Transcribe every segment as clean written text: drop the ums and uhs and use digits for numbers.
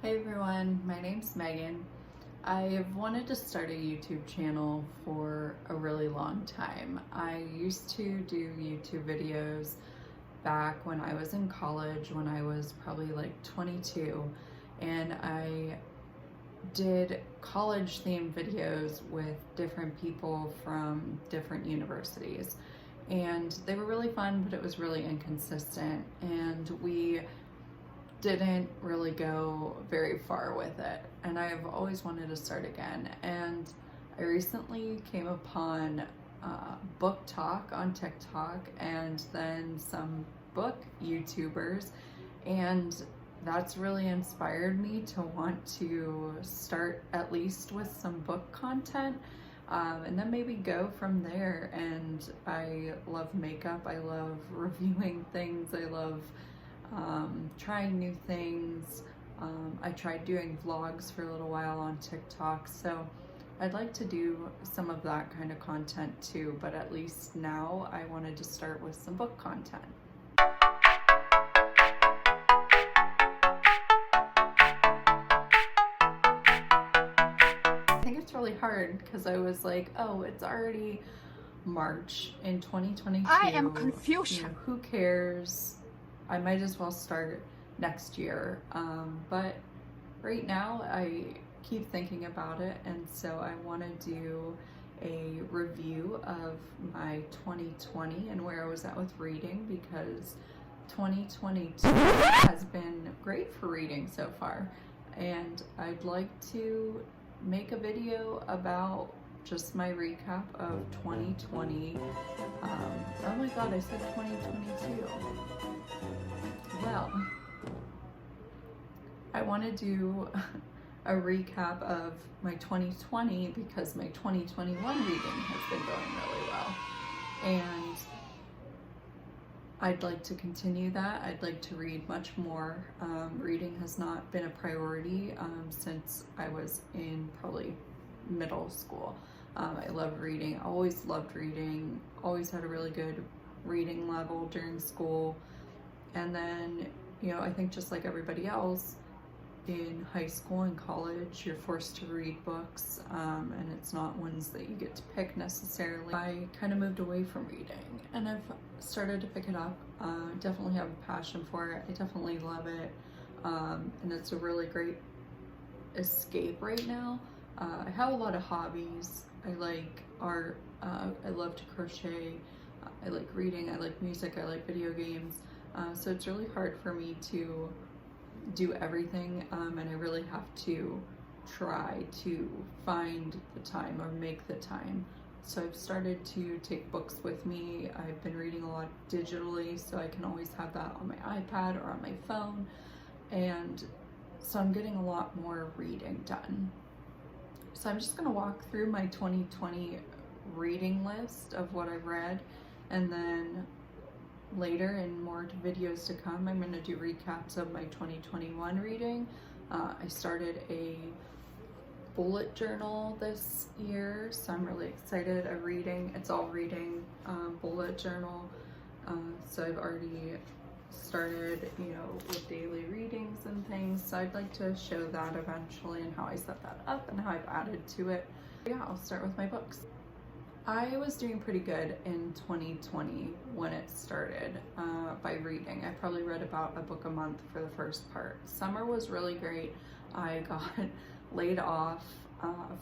Hey everyone, my name's Megan. I've wanted to start a YouTube channel for a really long time. I used to do YouTube videos back when I was in college, when I was probably like 22, and I did college themed videos with different people from different universities. And they were really fun, but it was really inconsistent, and we didn't really go very far with it, and I've always wanted to start again. And I recently came upon Book Talk on TikTok and then some book YouTubers, and that's really inspired me to want to start at least with some book content, and then maybe go from there. And I love makeup, I love reviewing things, I love trying new things. I tried doing vlogs for a little while on TikTok, so I'd like to do some of that kind of content too, but at least now I wanted to start with some book content. I think it's really hard because I was like, oh, it's already March in 2022. I am confused. You know, who cares? I might as well start next year. But right now I keep thinking about it, and so I want to do a review of my 2020 and where I was at with reading, because 2022 has been great for reading so far, and I'd like to make a video about just my recap of 2020. Oh my god, I said 2022. Well, I want to do a recap of my 2020 because my 2021 reading has been going really well, and I'd like to continue that. I'd like to read much more. Reading has not been a priority since I was in probably middle school. I love reading, always loved reading, always had a really good reading level during school. And then, you know, I think just like everybody else, in high school and college, you're forced to read books, and it's not ones that you get to pick necessarily. I kind of moved away from reading, and I've started to pick it up. Definitely have a passion for it. I definitely love it, and it's a really great escape right now. I have a lot of hobbies. I like art, I love to crochet, I like reading, I like music, I like video games. So it's really hard for me to do everything, and I really have to try to find the time or make the time. So I've started to take books with me. I've been reading a lot digitally, so I can always have that on my iPad or on my phone, and so I'm getting a lot more reading done. So I'm just going to walk through my 2020 reading list of what I've read, and then later in more videos to come, I'm going to do recaps of my 2021 reading. I started a bullet journal this year, so I'm really excited. It's all reading bullet journal. So I've already started, you know, with daily readings and things. So I'd like to show that eventually and how I set that up and how I've added to it. Yeah, I'll start with my books. I was doing pretty good in 2020 when it started by reading. I probably read about a book a month for the first part. Summer was really great. I got laid off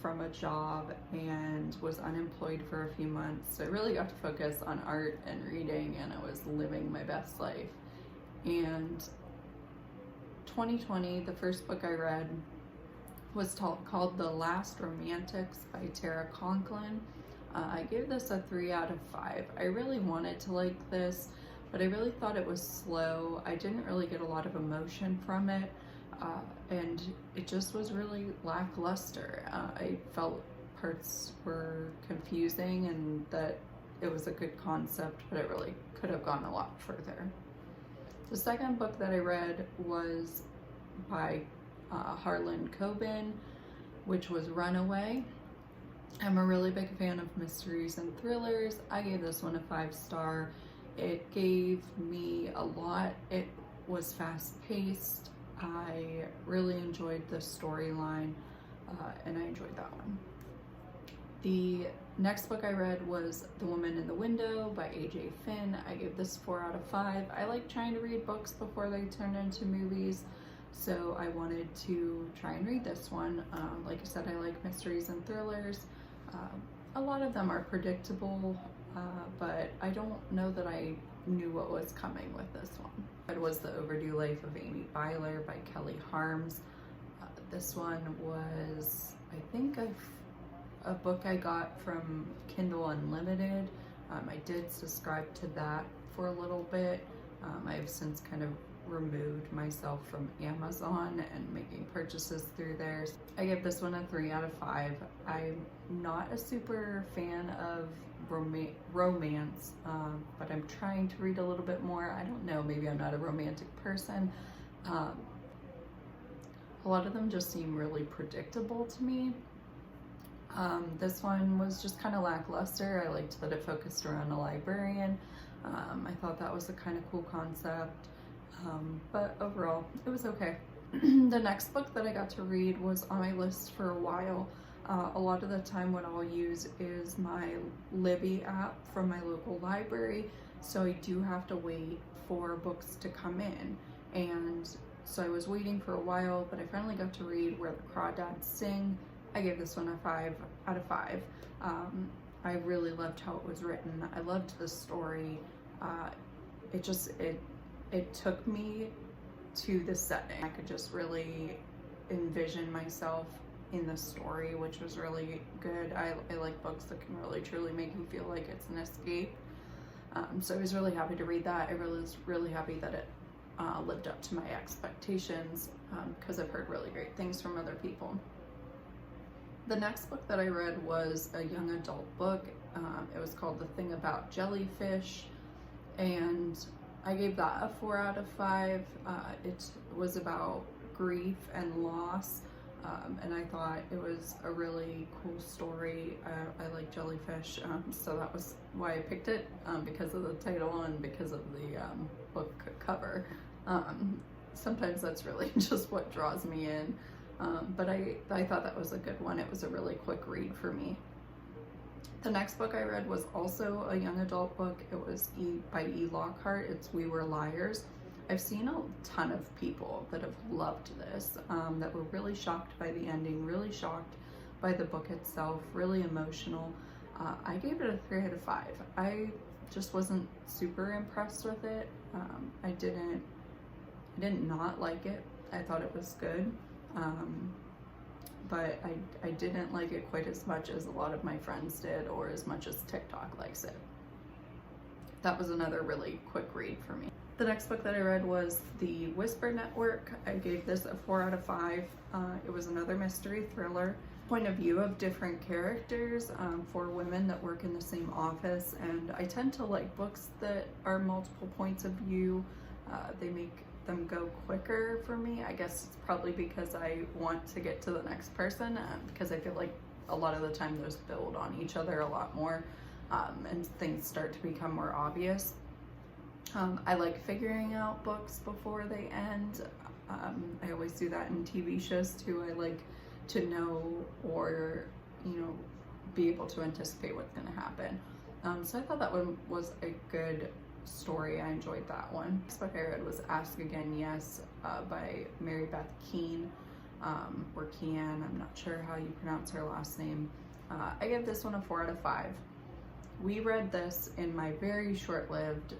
from a job and was unemployed for a few months. So I really got to focus on art and reading, and I was living my best life. And 2020, the first book I read was called The Last Romantics by Tara Conklin. I gave this a 3 out of 5. I really wanted to like this, but I really thought it was slow. I didn't really get a lot of emotion from it, and it just was really lackluster. I felt parts were confusing and that it was a good concept, but it really could have gone a lot further. The second book that I read was by Harlan Coben, which was Runaway. I'm a really big fan of mysteries and thrillers. I gave this one a 5-star. It gave me a lot. It was fast-paced. I really enjoyed the storyline, and I enjoyed that one. The next book I read was The Woman in the Window by A.J. Finn. I gave this 4 out of 5. I like trying to read books before they turn into movies, so I wanted to try and read this one. Like I said, I like mysteries and thrillers. A lot of them are predictable, but I don't know that I knew what was coming with this one. It was The Overdue Life of Amy Byler by Kelly Harms. This one was, I think, a book I got from Kindle Unlimited. I did subscribe to that for a little bit. I have since kind of removed myself from Amazon and making purchases through there. I give this one a 3 out of 5. I'm not a super fan of romance, but I'm trying to read a little bit more. I don't know, maybe I'm not a romantic person. A lot of them just seem really predictable to me. This one was just kind of lackluster. I liked that it focused around a librarian. I thought that was a kind of cool concept, but overall it was okay. The next book that I got to read was on my list for a while. A lot of the time what I'll use is my Libby app from my local library, so I do have to wait for books to come in, and so I was waiting for a while, but I finally got to read Where the Crawdads Sing. I gave this one a 5 out of 5. I really loved how it was written. I loved the story. It took me to the setting. I could just really envision myself in the story, which was really good. I like books that can really truly make you feel like it's an escape. So I was really happy to read that. I was really happy that it lived up to my expectations, because I've heard really great things from other people. The next book that I read was a young adult book. It was called The Thing About Jellyfish, and I gave that a 4 out of 5. It was about grief and loss, and I thought it was a really cool story. I like jellyfish, so that was why I picked it, because of the title and because of the book cover. Sometimes that's really just what draws me in. But I thought that was a good one. It was a really quick read for me. The next book I read was also a young adult book. It was by E. Lockhart. It's We Were Liars. I've seen a ton of people that have loved this, that were really shocked by the ending, really shocked by the book itself, really emotional. I gave it a 3 out of 5. I just wasn't super impressed with it. I didn't not like it. I thought it was good. But I didn't like it quite as much as a lot of my friends did, or as much as TikTok likes it. That was another really quick read for me. The next book that I read was The Whisper Network. I gave this a 4 out of 5. It was another mystery thriller. Point of view of different characters, for women that work in the same office, and I tend to like books that are multiple points of view. They make them go quicker for me. I guess it's probably because I want to get to the next person, because I feel like a lot of the time those build on each other a lot more, and things start to become more obvious. I like figuring out books before they end. I always do that in TV shows too. I like to know, or be able to anticipate what's going to happen. So I thought that one was a good story. I enjoyed that one. Next book I read was Ask Again Yes, by Mary Beth Keane, or Keane. I'm not sure how you pronounce her last name. I give this one a 4 out of 5. We read this in my very short-lived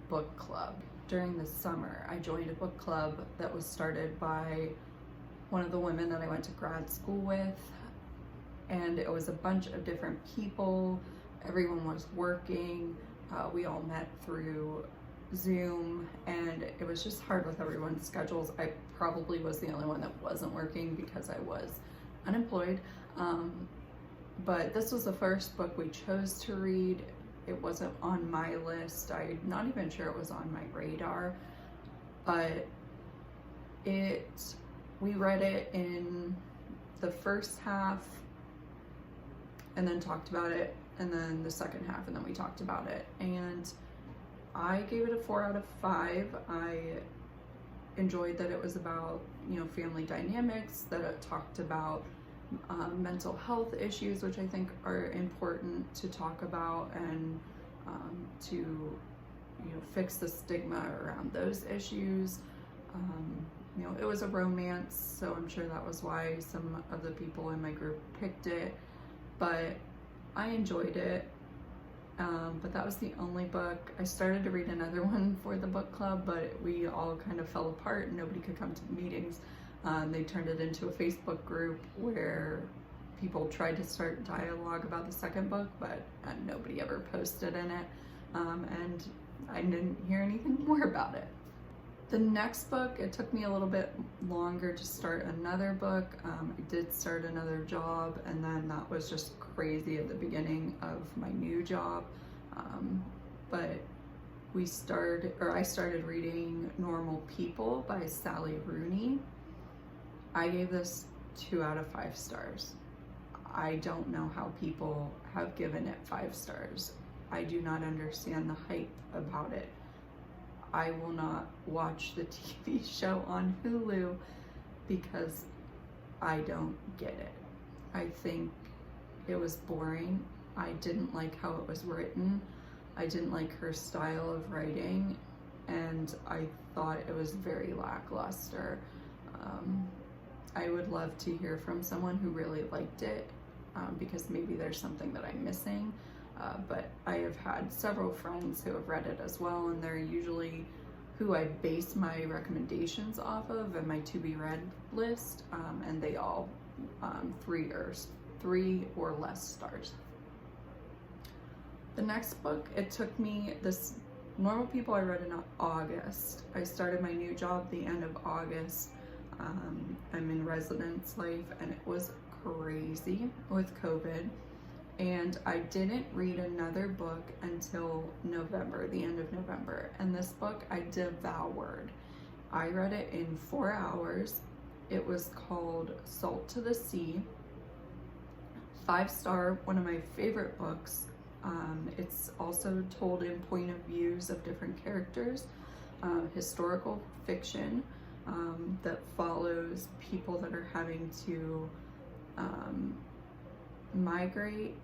book club. During the summer, I joined a book club that was started by one of the women that I went to grad school with, and it was a bunch of different people. Everyone was working. We all met through Zoom, and it was just hard with everyone's schedules. I probably was the only one that wasn't working because I was unemployed. But this was the first book we chose to read. It wasn't on my list. I'm not even sure it was on my radar, but we read it in the first half and then talked about it, and then the second half, and then we talked about it, and I gave it a 4 out of 5. I enjoyed that it was about, family dynamics, that it talked about mental health issues, which I think are important to talk about, and to fix the stigma around those issues. It was a romance, so I'm sure that was why some of the people in my group picked it, but I enjoyed it. But that was the only book. I started to read another one for the book club, but we all kind of fell apart and nobody could come to the meetings. They turned it into a Facebook group where people tried to start dialogue about the second book, but nobody ever posted in it, and I didn't hear anything more about it. The next book, it took me a little bit longer to start another book. I did start another job, and then that was just crazy at the beginning of my new job. But I started reading Normal People by Sally Rooney. I gave this 2 out of 5 stars. I don't know how people have given it 5 stars. I do not understand the hype about it. I will not watch the TV show on Hulu because I don't get it. I think it was boring. I didn't like how it was written. I didn't like her style of writing, and I thought it was very lackluster. I would love to hear from someone who really liked it, because maybe there's something that I'm missing. But I have had several friends who have read it as well, and they're usually who I base my recommendations off of and my to be read list, and they all 3 or less stars. The next book, it took me, this Normal People I read in August. I started my new job the end of August. I'm in residence life, and it was crazy with COVID. And I didn't read another book until November, the end of November. And this book I devoured. I read it in 4 hours. It was called Salt to the Sea. 5-star, one of my favorite books. It's also told in point of views of different characters. Historical fiction that follows people that are having to migrate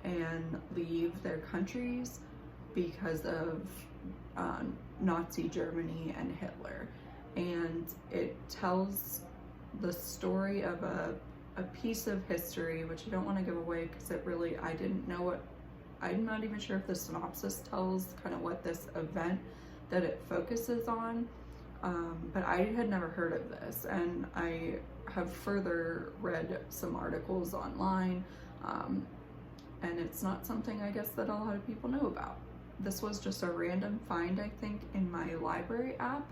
and leave their countries because of Nazi Germany and Hitler. And it tells the story of a piece of history, which I don't want to give away because I didn't know what, I'm not even sure if the synopsis tells kind of what this event that it focuses on. But I had never heard of this, and I have further read some articles online, and it's not something I guess that a lot of people know about. This was just a random find, I think, in my library app,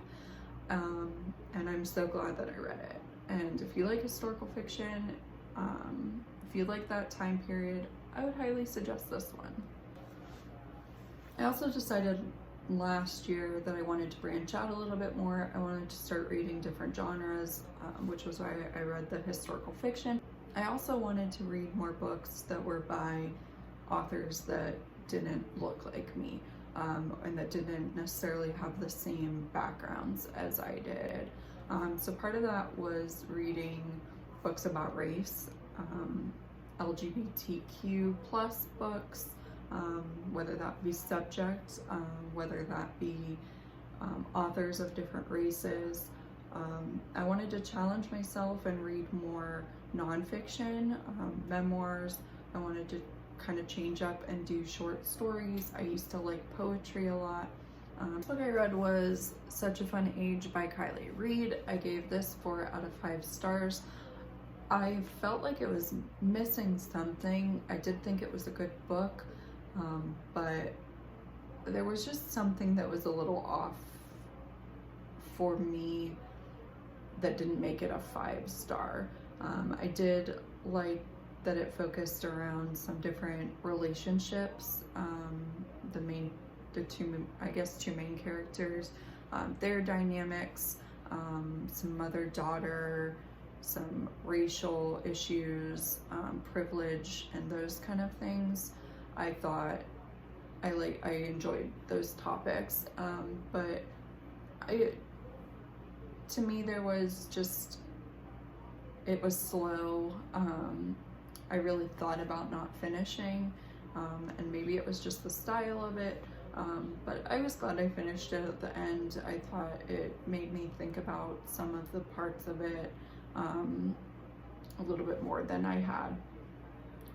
and I'm so glad that I read it. And if you like historical fiction, if you like that time period, I would highly suggest this one. I also decided last year that I wanted to branch out a little bit more. I wanted to start reading different genres, which was why I read the historical fiction. I also wanted to read more books that were by authors that didn't look like me, and that didn't necessarily have the same backgrounds as I did. So part of that was reading books about race, LGBTQ plus books, whether that be subjects, whether that be authors of different races. I wanted to challenge myself and read more nonfiction, memoirs. I wanted to kind of change up and do short stories. I used to like poetry a lot. The book I read was Such a Fun Age by Kylie Reed. I gave this 4 out of 5 stars. I felt like it was missing something. I did think it was a good book, but there was just something that was a little off for me that didn't make it a 5-star. I did like that it focused around some different relationships, the two main characters, their dynamics, some mother-daughter, some racial issues, privilege, and those kind of things. I thought I enjoyed those topics, but to me, there was just, it was slow. I really thought about not finishing, and maybe it was just the style of it, but I was glad I finished it at the end. I thought it made me think about some of the parts of it a little bit more than I had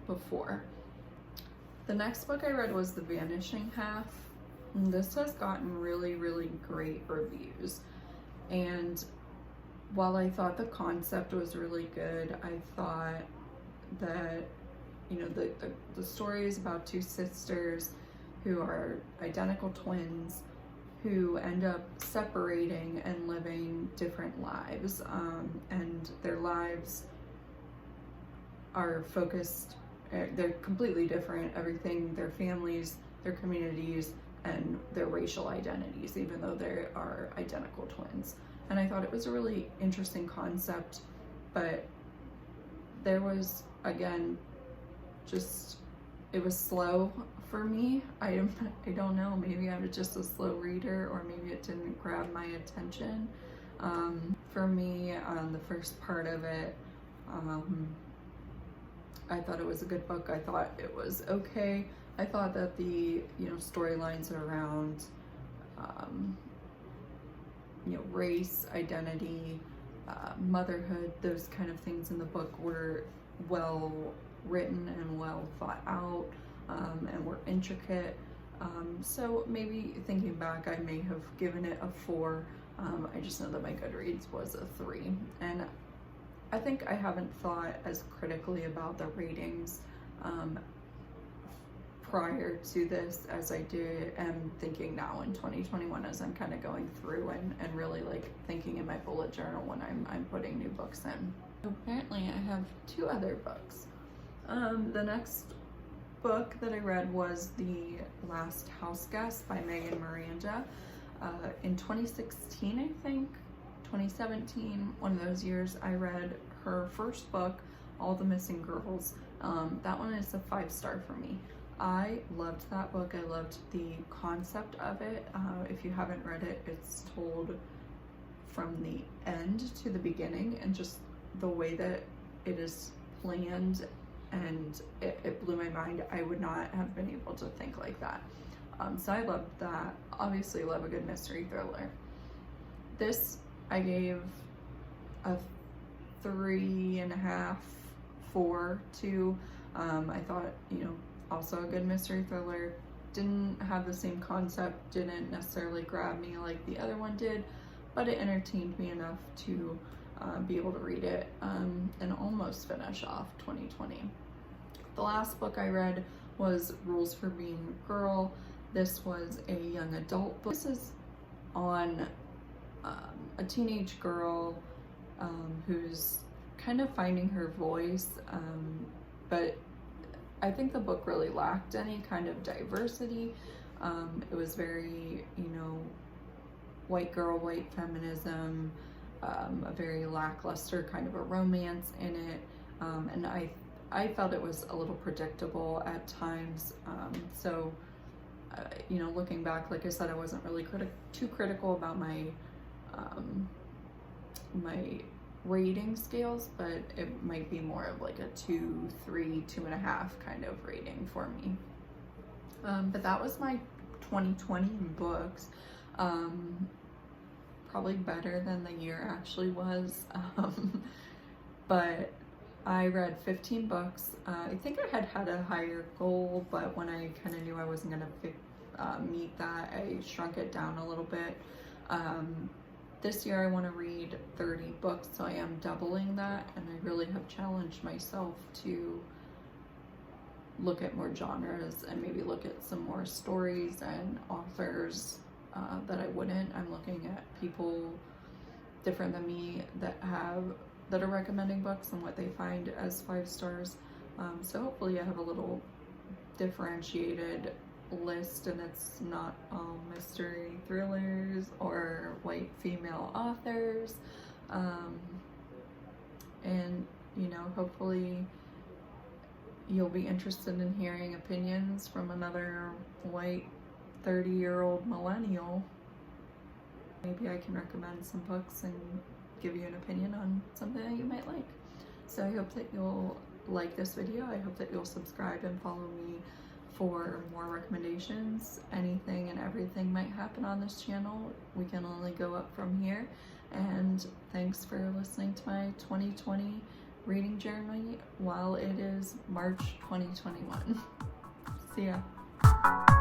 before. The next book I read was The Vanishing Half. And this has gotten really, really great reviews. And while I thought the concept was really good, I thought that, you know, the story is about two sisters who are identical twins who end up separating and living different lives, and their lives are focused, they're completely different, everything, their families, their communities, and their racial identities, even though they are identical twins. And I thought it was a really interesting concept, but there was, again, just, it was slow for me. I don't know, maybe I was just a slow reader, or maybe it didn't grab my attention. For me, on the first part of it, I thought it was a good book. I thought it was okay. I thought that the, you know, storylines around, you know, race, identity, motherhood, those kind of things in the book were well written and well thought out, and were intricate. So maybe thinking back, I may have given it a 4. I just know that my Goodreads was a 3. And I think I haven't thought as critically about the ratings prior to this as I am thinking now in 2021, as I'm kind of going through and really like thinking in my bullet journal when I'm putting new books in. Apparently I have 2 other books. The next book that I read was The Last House Guest by Megan Miranda. In 2016, I think, 2017, one of those years, I read her first book, All the Missing Girls. That one is a 5-star for me. I loved that book. I loved the concept of it. If you haven't read it, it's told from the end to the beginning, and just the way that it is planned, and it blew my mind. I would not have been able to think like that. So I loved that. Obviously love a good mystery thriller. This I gave a 3.5, 4 to. I thought, you know, also a good mystery thriller. Didn't have the same concept, didn't necessarily grab me like the other one did, but it entertained me enough to be able to read it and almost finish off 2020. The last book I read was Rules for Being a Girl. This was a young adult book. This is on a teenage girl who's kind of finding her voice, but I think the book really lacked any kind of diversity. It was very, you know, white girl, white feminism, a very lackluster kind of a romance in it, and I felt it was a little predictable at times. So, you know, looking back, like I said, I wasn't really too critical about my my rating scales, but it might be more of like a 2, 3, 2.5 kind of rating for me. But that was my 2020 books. Probably better than the year actually was. But I read 15 books. I think I had a higher goal, but when I kind of knew I wasn't gonna meet that, I shrunk it down a little bit. This year I want to read 30 books, so I am doubling that, and I really have challenged myself to look at more genres and maybe look at some more stories and authors that I wouldn't. I'm looking at people different than me that are recommending books and what they find as 5 stars. So hopefully I have a little differentiated list, and it's not all mystery thrillers or white female authors. And, you know, hopefully you'll be interested in hearing opinions from another white 30-year-old millennial. maybe I can recommend some books and give you an opinion on something that you might like. So I hope that you'll like this video. I hope that you'll subscribe and follow me for more recommendations. Anything and everything might happen on this channel. We can only go up from here. And thanks for listening to my 2020 reading journey while it is March 2021. See ya.